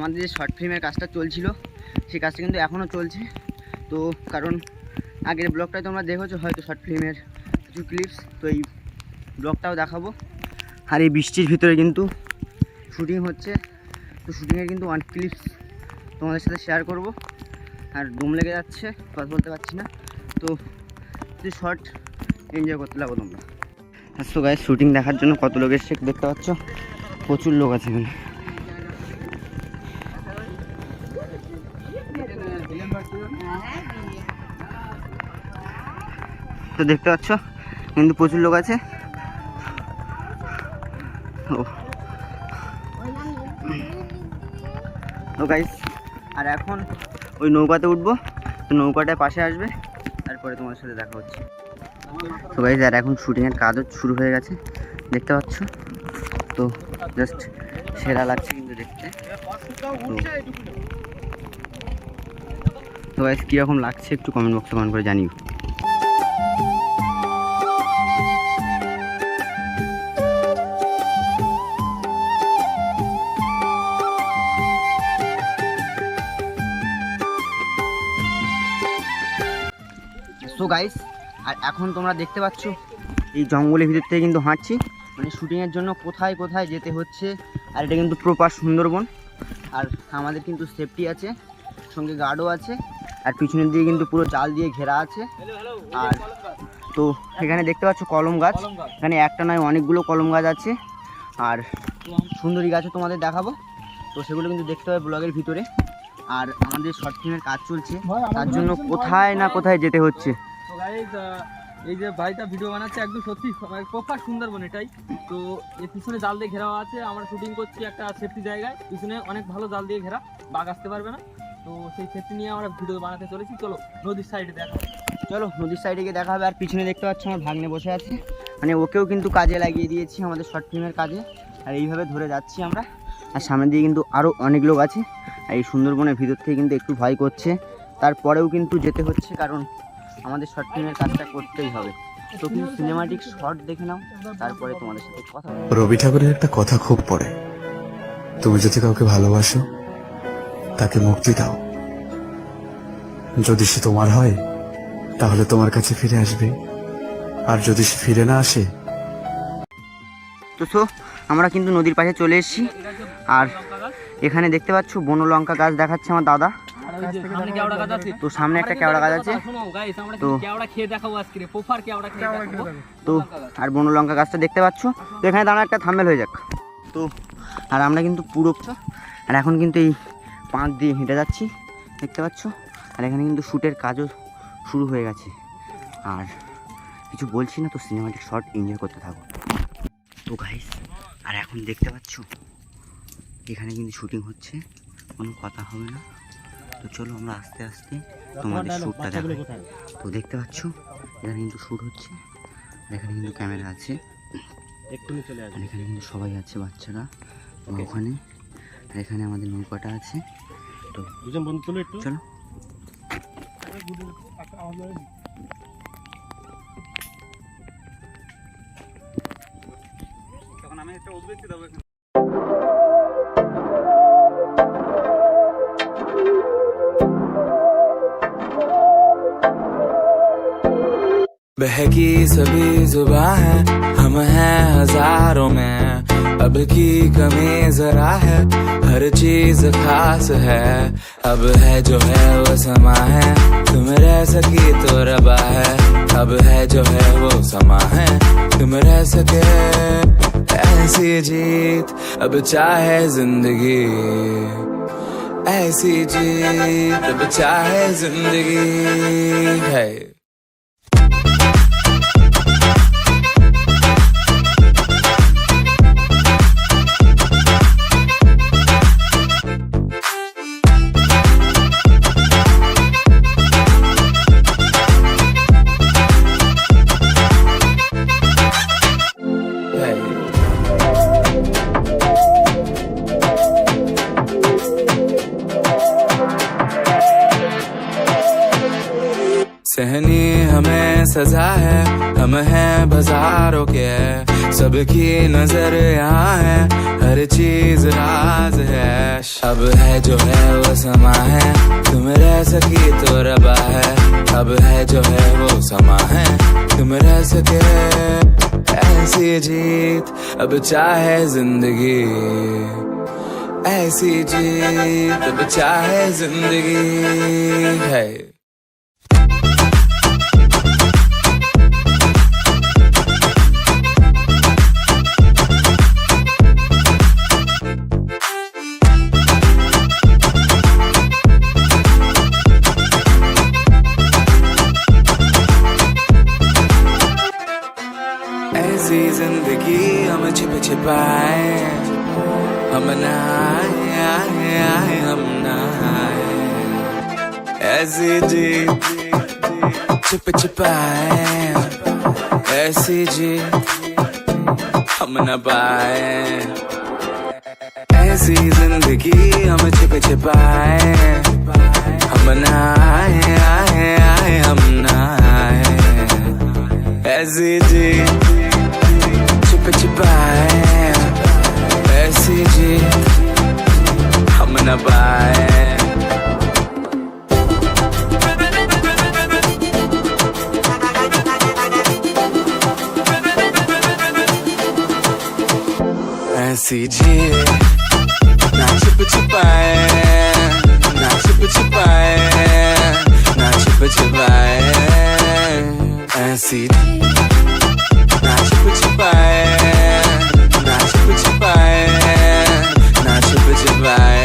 আমাদের যে শর্ট ফিল্মের কাজটা চলছিল সেই কাজটা কিন্তু এখনও চলছে। তো কারণ আগের ব্লগটায় তোমরা দেখেছো হয়তো শর্ট ফিল্মের কিছু ক্লিপস, তো এই ব্লগটাও দেখাবো। আর এই বৃষ্টির ভিতরে কিন্তু শুটিং হচ্ছে, তো শুটিংয়ের কিন্তু অনেক ক্লিপস তোমাদের সাথে শেয়ার করব। আর দম লেগে যাচ্ছে, কথা বলতে পারছি না, তো শর্ট এনজয় করতে লাগো তোমরা। সো গাইস, শুটিং দেখার জন্য কত লোক এসছে দেখতে পাচ্ছ, প্রচুর লোক আছে এখানে। তো দেখতে পাচ্ছ কিন্তু প্রচুর লোক আছে। তো গাইস, আর এখন ওই নৌকাতে উঠবো, তো নৌকাটায় পাশে আসবে, তারপরে তোমাদের সাথে দেখা হচ্ছে। তো গাইস, আর এখন শুটিংয়ের কাজও শুরু হয়ে গেছে দেখতে পাচ্ছ। তো জাস্ট সেরা লাগছে কিন্তু দেখতে। তো গাইস, কীরকম লাগছে একটু কমেন্ট বক্সে কমেন্ট করে জানিও। সো গাইস, আর এখন তোমরা দেখতে পাচ্ছ এই জঙ্গলের ভিতর থেকে কিন্তু হাঁটছি, মানে শুটিংয়ের জন্য কোথায় কোথায় যেতে হচ্ছে। আর এটা কিন্তু প্রপার সুন্দরবন, আর আমাদের কিন্তু সেফটি আছে, সঙ্গে গার্ডও আছে, আর পিছনের দিকে কিন্তু পুরো জাল দিয়ে ঘেরা আছে। আর তো এখানে দেখতে পাচ্ছ কলম গাছ, এখানে একটা নয় অনেকগুলো কলম গাছ আছে, আর সুন্দরী গাছও তোমাদের দেখাবো। তো সেগুলো কিন্তু দেখতে হবে ব্লগের ভিতরে। আর আমাদের শর্ট ফিল্মের কাজ চলছে, তার জন্য কোথায় না কোথায় যেতে হচ্ছে। তো গাইস, এই যে ভাইটা ভিডিও বানাচ্ছে একদম সত্যি প্রপার সুন্দরবন এটাই। তো এর পিছনে জাল দিয়ে ঘেরা আছে, আমরা শুটিং করছি একটা সেফটি জায়গায়, পিছনে অনেক ভালো জাল দিয়ে ঘেরা, বাঘ আসতে পারবে না। তো সেই সেফটি নিয়ে আমরা ভিডিও বানাতে চলেছি। চলো নদীর সাইডে দেখা, চলো নদীর সাইডে গিয়ে দেখা হবে। আর পিছনে দেখতে পাচ্ছ আমার ভাগ্নে বসে আছে, মানে ওকেও কিন্তু কাজে লাগিয়ে দিয়েছি আমাদের শর্ট ফিল্মের কাজে। আর এইভাবে ধরে যাচ্ছি আমরা, আর সামনের দিকে কিন্তু আরও অনেক লোক আছে। আর এই সুন্দরবনের ভিতর থেকে কিন্তু একটু ভয় করছে, তারপরেও কিন্তু যেতে হচ্ছে, কারণ আমাদের শর্ট ফিল্মের কাজটা করতেই হবে। তো কিন্তু সিনেমাটিক শর্ট দেখে নাও, তারপরে তোমাদের সাথে কথা বলবো। রবি ঠাকুরের একটা কথা খুব পড়ে, তুমি যদি কাউকে ভালোবাসো তাকে মুক্তি দাও, যদি সে তোমার হয় তাহলে তোমার কাছে ফিরে আসবে, আর যদি সে ফিরে না আসে। তো আমরা কিন্তু নদীর পাশে চলে এসেছি, আর এখানে দেখতে পাচ্ছ বন লঙ্কা গাছ দেখাচ্ছে আমার দাদা। তো সামনে একটা কেওড়া গাছ আছে, তো আর বন লঙ্কা গাছটা দেখতে পাচ্ছ। তো এখানে দাঁড়া একটা থাম্বেল হয়ে যাক। তো আর আমরা কিন্তু পুরো, আর এখন কিন্তু এই পাঁচ দিয়ে হেঁটে যাচ্ছি দেখতে পাচ্ছ। আর এখানে কিন্তু শ্যুটের কাজও শুরু হয়ে গেছে। আর কিছু বলছি না, তো সিনেমাটিক শর্ট এনজয় করতে থাকো। তো গাইস, আর এখন দেখতে পাচ্ছ এখানে কিন্তু শুটিং হচ্ছে, কোনো কথা হবে না। তো চলো আমরা আস্তে আস্তে তোমাদের শ্যুটটা দেখাই। তো দেখতে পাচ্ছ এখানে কিন্তু শ্যুট হচ্ছে, আর এখানে কিন্তু ক্যামেরা আছে, আর এখানে কিন্তু সবাই আছে, বাচ্চারা ওখানে, আর এখানে আমাদের নৌকাটা আছে। তো চলো। আমি একটা উদ্বৃত্তি দেবো। बहकी सभी जुबां है, हम हैं हजारों में, अब की कमी जरा है, हर चीज खास है, अब है जो है वो समा है, तुम रह सकी तो रबा है, अब है जो है वो समा है, तुम रह सके ऐसी जीत, अब चाहे जिंदगी ऐसी जीत, अब चाहे जिंदगी है। सहनी हमें में सजा है, हम हैं बाजारों के, सबकी नजर यहाँ है, हर चीज राज है। अब है जो है वो समा है, तुम रह सकी तो रबा है, अब है जो है वो समा है, तुम रह सके ऐसी जीत, अब चाहे जिंदगी ऐसी जीत, अब चाहे जिंदगी है। ऐसी जिंदगी हम छिप छिपाए, हम नहाए हम नहाए, ऐसी जी छिप छिपाए, ऐसी जी हम न पाए। ऐसी जिंदगी हम छिप छिपाए, हम नहाए हम नहाए, ऐसी जी छिप छिपाए, ऐसी जी हम न पाए। ऐसी जी ना छिप छिपाए, ना छिप छिपाए, ना छिप छिपाए, ऐसी ना छिप छिपाए, ना छिप छिपाए, ना छिप छिपाए।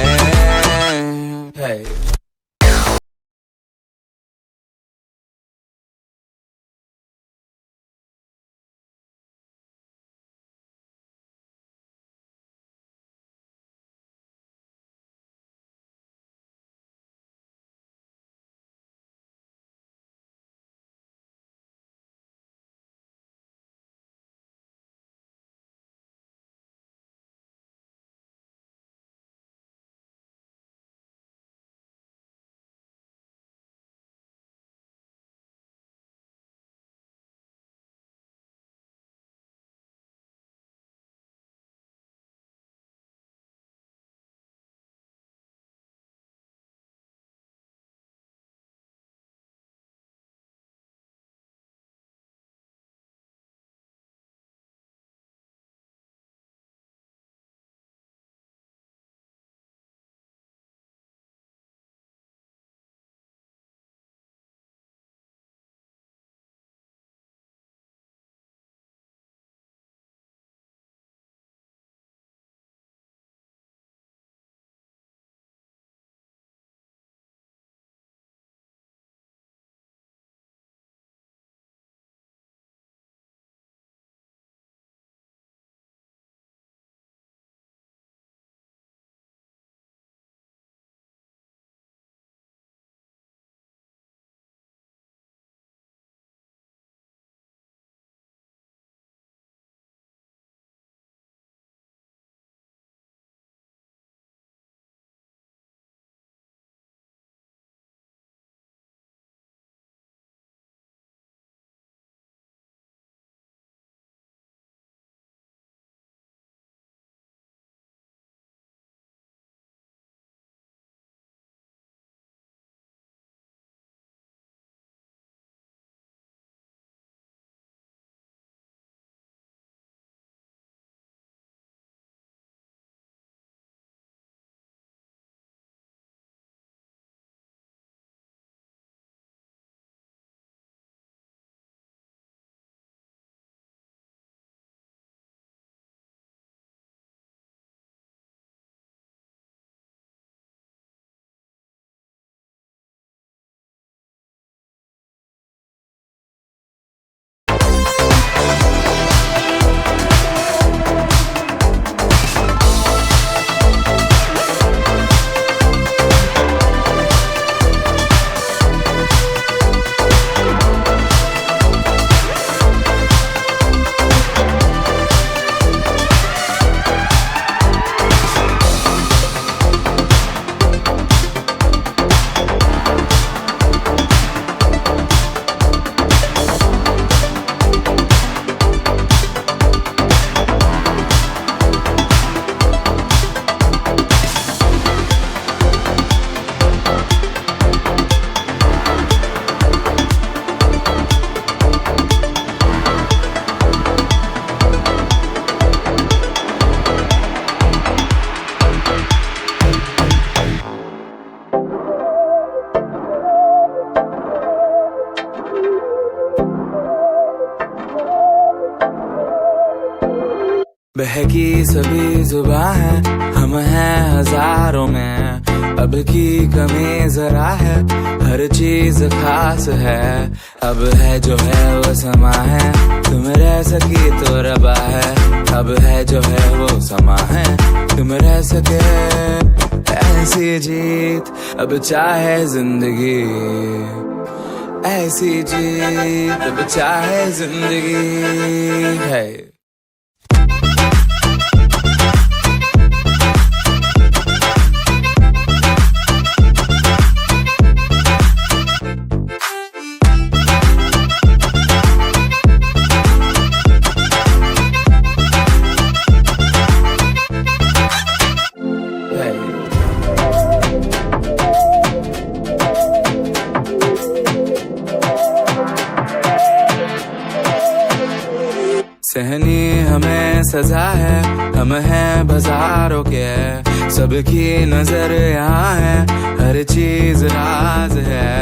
बहकी सभी जुबां है, हम हैं हजारों में, अब की कमी जरा है, हर चीज खास है, अब है जो है वो समा है, तुम रह सकी तो रबा है, अब है जो है वो समा है, तुम रह सके, ऐसी जीत अब चाहे जिंदगी, ऐसी जीत अब चाहे जिंदगी है। सहनी हमें सजा है, हम हैं बाजारों के, सबकी नजर यहाँ है, हर चीज राज है,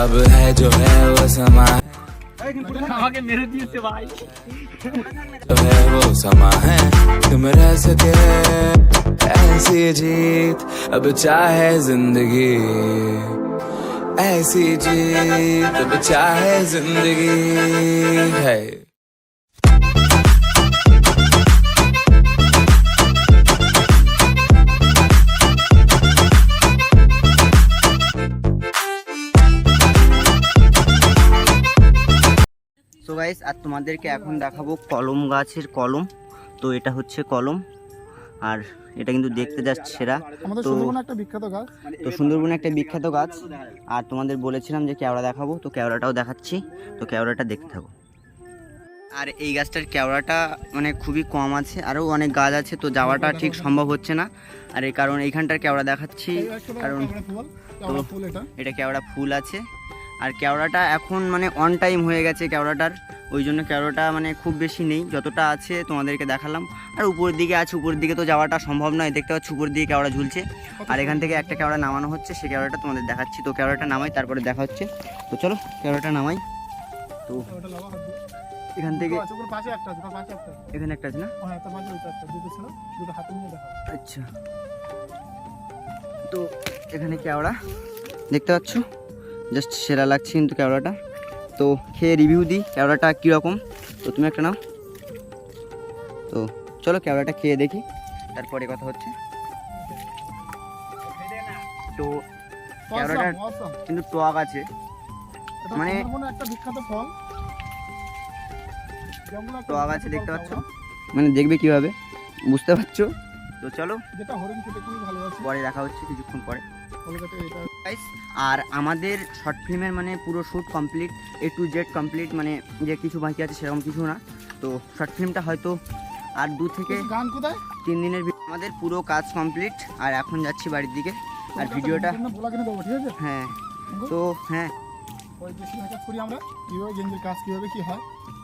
अब है जो है वो समा है, আমাকে মেরে দিয়েছে ভাই। जो है वो समा है, तुम रह सके, ऐसी जीत अब चाहे जिंदगी, ऐसी जीत अब चाहे जिंदगी है। সো গাইস, আর তোমাদেরকে এখন দেখাবো কলম গাছের কলম। তো এটা হচ্ছে কলম, আর এটা কিন্তু দেখতে যাচ্ছে সেরা। তো একটা বিখ্যাত গাছ, তো সুন্দরবনে একটা বিখ্যাত গাছ, আর তোমাদের বলেছিলাম যে কেওড়া দেখাবো, তো কেওড়াটাও দেখাচ্ছি, তো কেওড়াটা দেখতে থাকো। আর এই গাছটার কেওড়াটা মানে খুবই কম আছে, আরও অনেক গাছ আছে, তো যাওয়াটা ঠিক সম্ভব হচ্ছে না। আর এই কারণ এইখানটার কেওড়া দেখাচ্ছি, কারণ এটা কেওড়া ফুল আছে, আর কেওড়াটা এখন মানে অন টাইম হয়ে গেছে কেওড়াটার, ওই জন্য কেওড়াটা মানে খুব বেশি নেই, যতটা আছে তোমাদেরকে দেখালাম। আর উপরের দিকে আছে, উপরের দিকে তো যাওয়াটা সম্ভব নয়, দেখতে পাচ্ছি উপর দিকে কেওড়া ঝুলছে, আর এখান থেকে একটা কেওড়া নামানো হচ্ছে, সেই কেওড়াটা তোমাদের দেখাচ্ছি। তো কেওড়াটা নামাই, তারপরে দেখা হচ্ছে। তো চলো কেওড়াটা নামাই। তো এখান থেকে এখানে একটা আছে না, আচ্ছা। তো এখানে কেওড়া দেখতে পাচ্ছ, জাস্ট সেরা লাগছে কিন্তু কেওড়াটা। তো খেয়ে রিভিউ দিই কেওড়াটা কীরকম। তো তুমি একটা নাও। তো চলো কেওড়াটা খেয়ে দেখি, তারপরে কথা হচ্ছে। তো কেওড়াটা কিন্তু টক আছে, মানে একটা বিখ্যাত ফল, টক আছে দেখতে পাচ্ছ, মানে দেখবে কীভাবে বুঝতে পারছো। তো চলো যেটা হরিণ খেতে খুবই ভালোবাসি, পরে দেখা হচ্ছে কিছুক্ষণ পরে। এটা আর আমাদের শর্ট ফিল্মের মানে পুরো shoot complete, A to Z complete, মানে যে কিছু বাকি আছে সেরকম কিছু না। তো শর্ট ফিল্মটা হয়তো আর 2 থেকে 3 দিনের আমাদের পুরো কাজ কমপ্লিট, আর এখন যাচ্ছি বাড়ির দিকে। আর ভিডিওটা হ্যাঁ, তো হ্যাঁ ওই যে কাজ করি আমরা, কীভাবে গেঞ্জির কাজ কীভাবে কী হয়,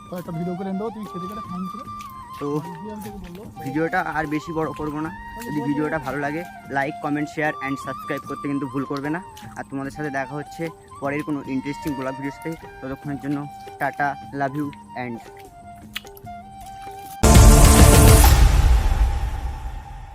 তো একটা ভিডিও করে দেবো, তুমি সেদিকে থাম ছিল। তো ভিডিওটা আর বেশি বড় করব না, যদি ভিডিওটা ভালো লাগে like comment share and subscribe করতে কিন্তু ভুল করবে না। আর তোমাদের সাথে দেখা হচ্ছে পরের কোনো ইন্টারেস্টিং ব্লগ ভিডিওতে, ততক্ষণের জন্য টাটা, লাভ ইউ অ্যান্ড